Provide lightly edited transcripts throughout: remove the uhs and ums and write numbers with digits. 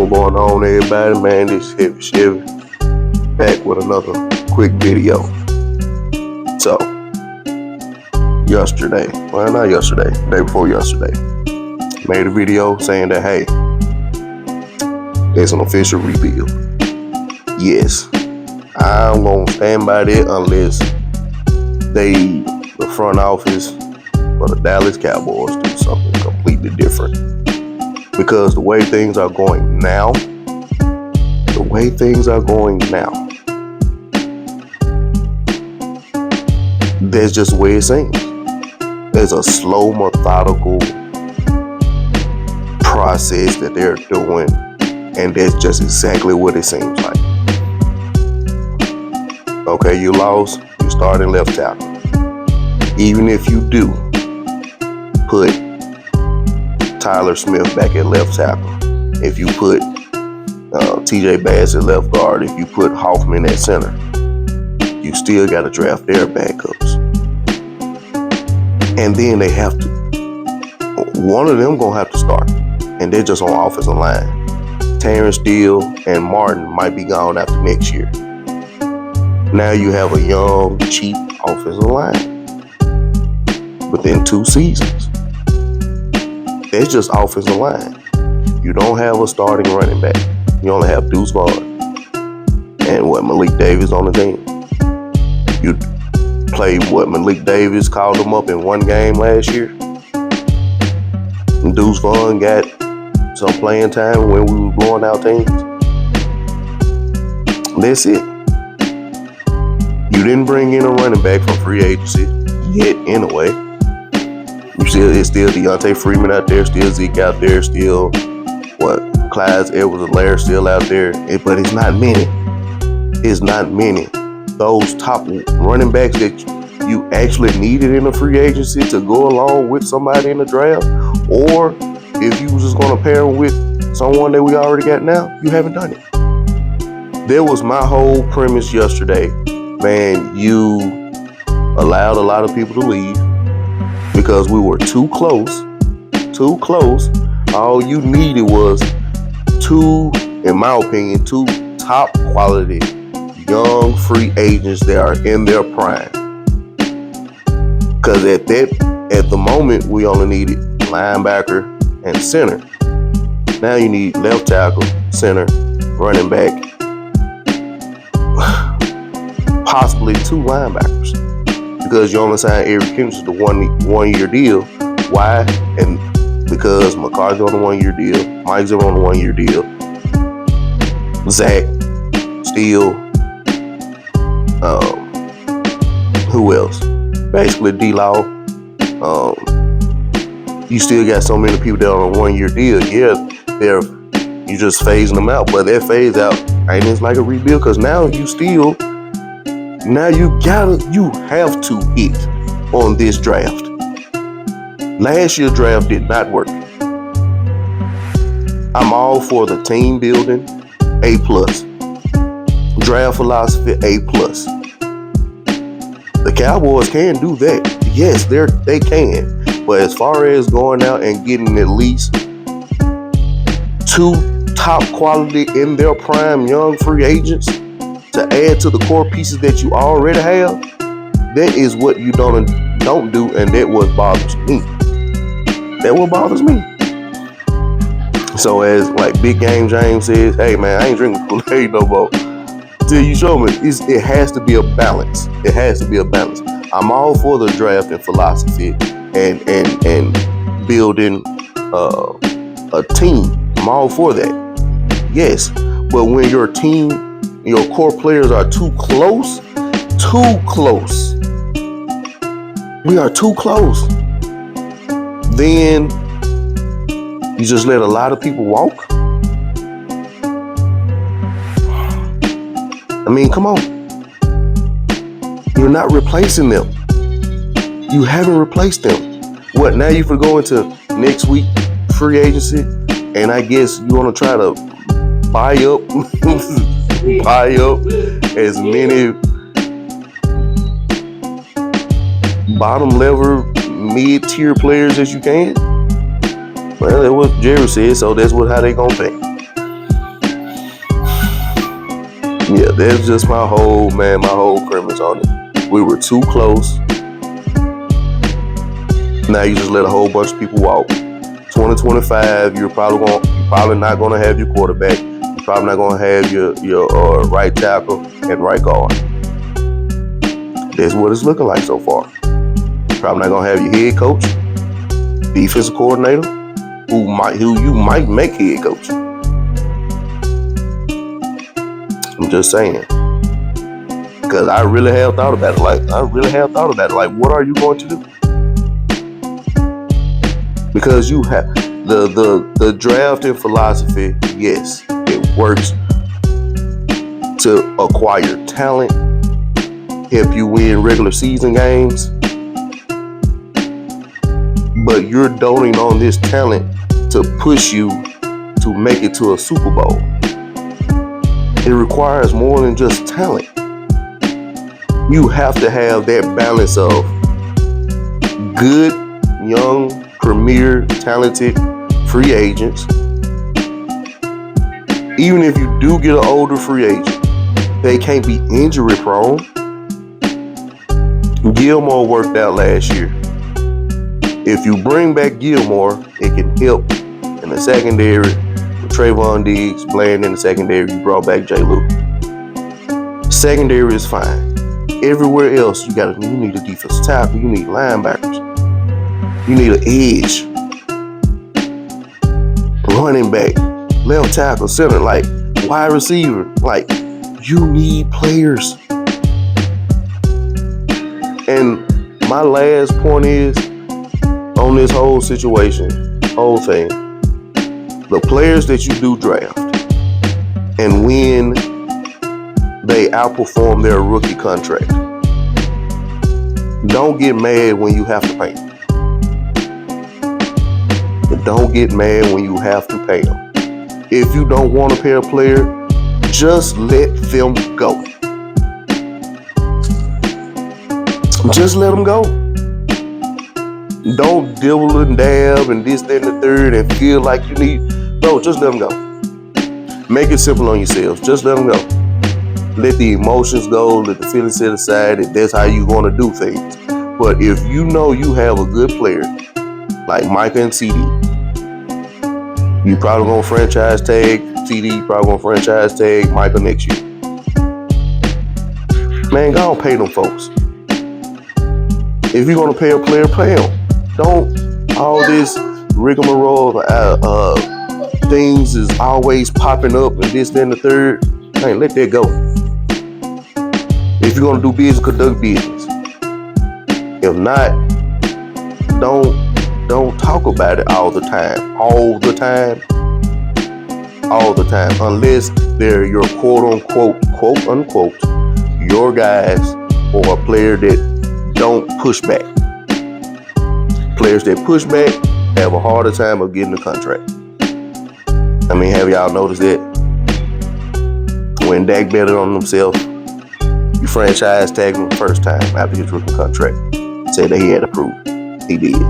What's going on, everybody? Man, this is Heavy Chevy back with another quick video. So, yesterday, well, not yesterday, the day before yesterday, made a video saying that, hey, there's an official rebuild. Yes, I'm gonna stand by that unless the front office for the Dallas Cowboys do something completely different. Because the way things are going now, that's just the way it seems. There's a slow, methodical process that they're doing, and that's just exactly what it seems like. Okay, you lost, you starting left tackle. Even if you do put Tyler Smith back at left tackle, if you put TJ Bass at left guard, if you put Hoffman at center, you still got to draft their backups. And then they have to, one of them gonna have to start, and they're just on offensive line. Terrence Steele and Martin might be gone after next year. Now you have a young, cheap offensive line within 2 seasons. It's just offensive line. You don't have a starting running back. You only have Deuce Vaughn and Malik Davis on the team. You play Malik Davis called him up in one game last year. And Deuce Vaughn got some playing time when we were blowing out teams. That's it. You didn't bring in a running back from free agency yet anyway. It's still Deontay Freeman out there, still Zeke out there, still Clyde Edwards-Helaire still out there, but it's not many. It's not many. Those top running backs that you actually needed in the free agency to go along with somebody in the draft, or if you was just going to pair them with someone that we already got now, you haven't done it. That was my whole premise yesterday. Man, you allowed a lot of people to leave because we were too close. All you needed was in my opinion, two top quality young free agents that are in their prime. Because at the moment, we only needed linebacker and center. Now you need left tackle, center, running back, possibly 2 linebackers. Because you only signed Eric Kendricks to one-year deal. Why? And because McCarthy on a 1-year deal, Mike Zimmer on a 1-year deal, Zach, Steele, who else? Basically D-Law. You still got so many people that are on a 1-year deal. Yeah, you just phasing them out, but that phase out ain't it's like a rebuild because now you have to hit on this draft. Last year's draft did not work. I'm all for the team building, A+. Draft philosophy, A+. The Cowboys can do that. Yes, they can. But as far as going out and getting at least 2 top quality in their prime young free agents to add to the core pieces that you already have, that is what you don't do, and that what bothers me. So as like Big Game James says, hey man, I ain't drinking Kool-Aid no more. Till you show me, it has to be a balance. I'm all for the drafting philosophy and building a team. I'm all for that. Yes, but when your team, your core players are too close. We are too close. Then you just let a lot of people walk. I mean, come on. You're not replacing them. You haven't replaced them. What, now you can go into next week free agency, and I guess you want to try to buy up as many bottom level mid-tier players as you can. Well, that's what Jerry said, so that's how they gonna pay. Yeah, that's just my whole premise on it. We were too close. Now you just let a whole bunch of people walk. 2025, you're probably not gonna have your quarterback. You're probably not gonna have your right tackle and right guard. That's what it's looking like so far. Probably not gonna have your head coach, defensive coordinator, who you might make head coach. I'm just saying, because I really have thought about it. Like, what are you going to do? Because you have the drafting philosophy. Yes, it works to acquire talent, help you win regular season games. But you're doting on this talent to push you to make it to a Super Bowl. It requires more than just talent. You have to have that balance of good, young, premier, talented free agents. Even if you do get an older free agent, they can't be injury prone. Gilmore worked out last year. If you bring back Gilmore, it can help in the secondary with Trayvon Diggs playing in the secondary. You brought back J. Lou. Secondary is fine. Everywhere else, you need a defensive tackle. You need linebackers. You need an edge. Running back, left tackle, center, like wide receiver. Like, you need players. And my last point is, on this whole situation, whole thing, the players that you do draft, and when they outperform their rookie contract, don't get mad when you have to pay them. But don't get mad when you have to pay them. If you don't want to pay a player, just let them go. Just let them go. Don't dibble and dab and this, that, and the third and feel like you need. No, just let them go. Make it simple on yourselves. Just let them go. Let the emotions go. Let the feelings sit aside. If that's how you want to do things. But if you know you have a good player like Micah and CD, you probably gonna franchise tag CD. You probably gonna franchise tag Micah next year. Man, go on, pay them folks. If you're gonna pay a player, pay them. Don't all this rigmarole of things is always popping up and this, that, and the third. Hey, let that go. If you're gonna do business, conduct business. If not, don't talk about it all the time. Unless they're your quote unquote, your guys, or a player that don't push back. Players that push back have a harder time of getting a contract. I mean, have y'all noticed that? When Dak betted on himself, you franchise tagged him the first time after his rookie contract. Said that he had to prove. He did.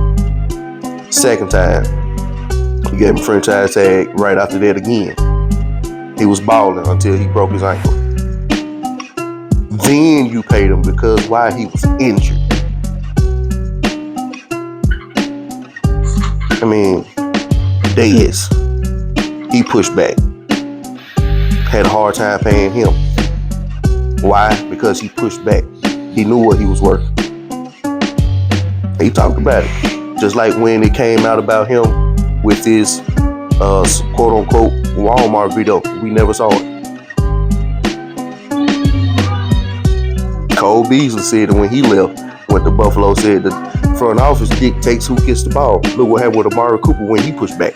Second time, you gave him franchise tag right after that again. He was balling until he broke his ankle. Then you paid him because why? He was injured. I mean, Dez, he pushed back. Had a hard time paying him. Why? Because he pushed back. He knew what he was worth. He talked about it. Just like when it came out about him with his quote-unquote Walmart video. We never saw it. Cole Beasley said that when he left, went to Buffalo, said the front office dictates who gets the ball. Look what happened with Amari Cooper when he pushed back.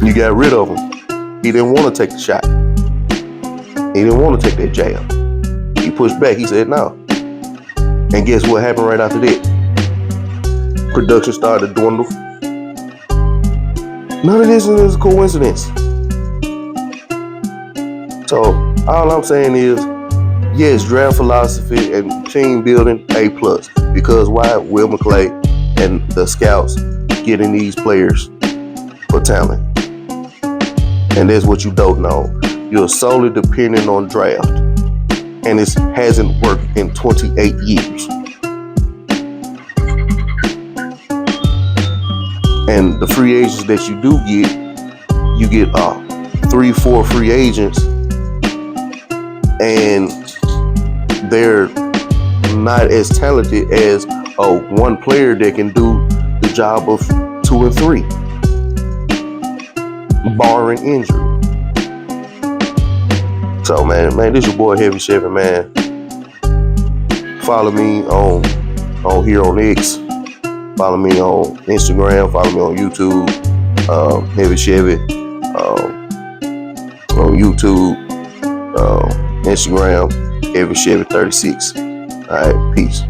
You got rid of him. He didn't want to take the shot. He didn't want to take that jab. He pushed back. He said no. And guess what happened right after that? Production started to dwindle. None of this is a coincidence. So all I'm saying is, yes, draft philosophy and team building A+. Because why? Will McClay and the scouts getting these players for talent. And that's what you don't know. you're solely dependent on draft. And it hasn't worked in 28 years. And the free agents that you do get, you get 3-4 free agents, and they're not as talented as one player that can do the job of 2 and 3, barring injury. So man, this your boy Heavy Chevy, man. Follow me on here on X. Follow me on Instagram. Follow me on YouTube. Heavy Chevy. On YouTube, Instagram, Heavy Chevy 36. All right, peace.